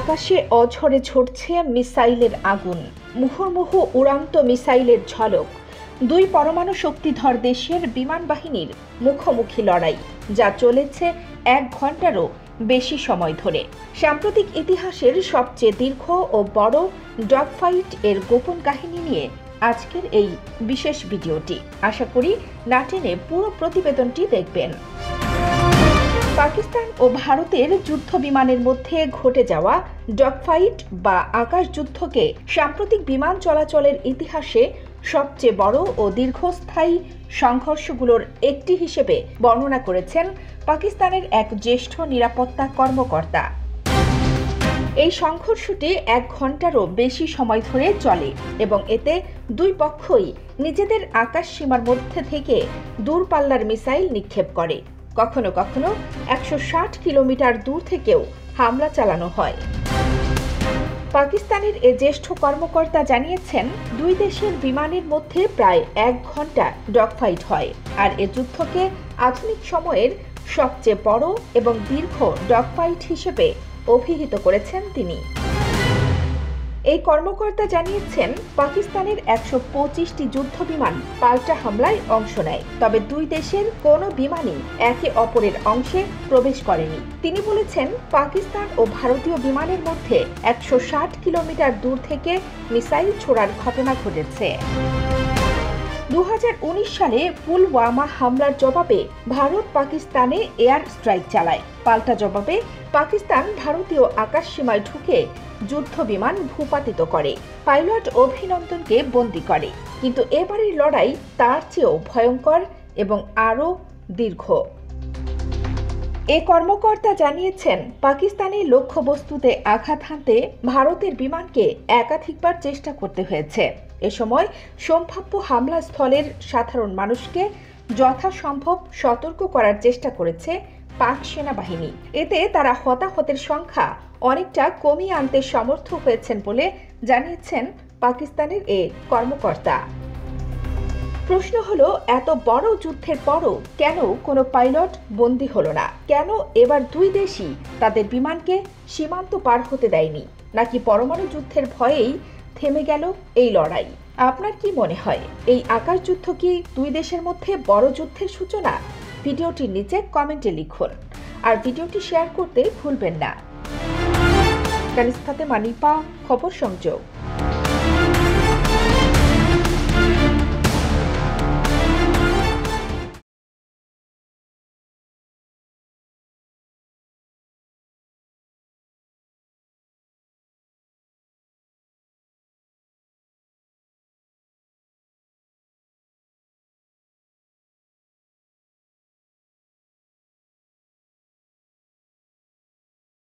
আকাশে অঝরে ঝরছে মিসাইলের আগুন, মুহুর্মুহু উড়ান্ত মিসাইলের ঝলক। দুই পরমাণু শক্তিধর দেশের বিমান বাহিনীর মুখোমুখি লড়াই, যা চলেছে 1 ঘন্টারও বেশি সময় ধরে। সাম্প্রতিক ইতিহাসের সবচেয়ে দীর্ঘ ও বড় ডগ ফাইট এর গোপন কাহিনী নিয়ে আজকের এই বিশেষ ভিডিওটি। আশা করি না টেনে পুরো প্রতিবেদনটি দেখবেন। পাকিস্তান ও ভারতের যুদ্ধ বিমানের মধ্যে ঘটে যাওয়া ডগফাইট বা আকাশ যুদ্ধকে সাম্প্রতিক বিমান চলাচলের ইতিহাসে সবচেয়ে বড় ও দীর্ঘস্থায়ী সংঘর্ষগুলোর একটি হিসেবে বর্ণনা করেছেন পাকিস্তানের এক জ্যেষ্ঠ নিরাপত্তা কর্মকর্তা। এই সংঘর্ষটি 1 ঘন্টারও বেশি সময় ধরে চলে এবং এতে দুই পক্ষই নিজেদের আকাশ সীমার মধ্যে থেকে দূরপাল্লার মিসাইল নিক্ষেপ করে। কখনো কখনো 160 কিলোমিটার দূর থেকেও হামলা চালানো হয়। পাকিস্তানের এ জ্যেষ্ঠ কর্মকর্তা জানিয়েছেন, দুই দেশের বিমানের মধ্যে প্রায় 1 ঘন্টা ডগফাইট হয়, আর এ যুদ্ধকে আধুনিক সময়ের সবচেয়ে বড় এবং দীর্ঘ ডগফাইট হিসেবে অভিহিত করেছেন তিনি। এই কর্মকর্তা জানিয়েছেন, পাকিস্তানের 125টি যুদ্ধ বিমান পাল্টা হামলায় অংশ নেয়, তবে দুই দেশের কোনো বিমানই একে অপরের অংশে প্রবেশ করেনি। তিনি বলেছেন, পাকিস্তান ও ভারতীয় বিমানের মধ্যে 160 কিলোমিটার দূর থেকে মিসাইল ছোড়ার ঘটনা ঘটেছে। 2019 সালে পুলওয়ামা হামলার জবাবে ভারত পাকিস্তানে এয়ার স্ট্রাইক চালায়। পাল্টা জবাবে পাকিস্তান ভারতীয় আকাশ সীমায় ঢুকে যুদ্ধ বিমান ভূপাতিত করে, পাইলট অভিনন্দনকে বন্দী করে। কিন্তু এবারের লড়াই তার চেয়েও ভয়ঙ্কর এবং আরও দীর্ঘ। এ কর্মকর্তা জানিয়েছেন, পাকিস্তানের লক্ষ্যবস্তুতে আঘাত হানতে ভারতের বিমানকে একাধিকবার চেষ্টা করতে হয়েছে। এ সময় সম্ভাব্য হামলাস্থলের সাধারণ মানুষকে যথাসম্ভব সতর্ক করার চেষ্টা করেছে পাক সেনাবাহিনী। এতে তারা হতাহতের সংখ্যা অনেকটা কমিয়ে আনতে সমর্থ হয়েছেন বলে জানিয়েছেন পাকিস্তানের এ কর্মকর্তা। প্রশ্ন হলো, এত বড় যুদ্ধের পরও কেন কোনো পাইলট বন্দী হলো না? কেন এবার দুই দেশই তাদের বিমানকে সীমান্ত পার হতে দেয়নি? নাকি পরমাণু যুদ্ধের ভয়েই থেমে গেল এই লড়াই? আপনার কি মনে হয়, এই আকাশ যুদ্ধ কি দুই দেশের মধ্যে বড় যুদ্ধের সূচনা? ভিডিওটির নিচে কমেন্টে লিখুন আর ভিডিওটি শেয়ার করতে ভুলবেন না। কানিজ ফাতেমা নিপা, খবর সংযোগ।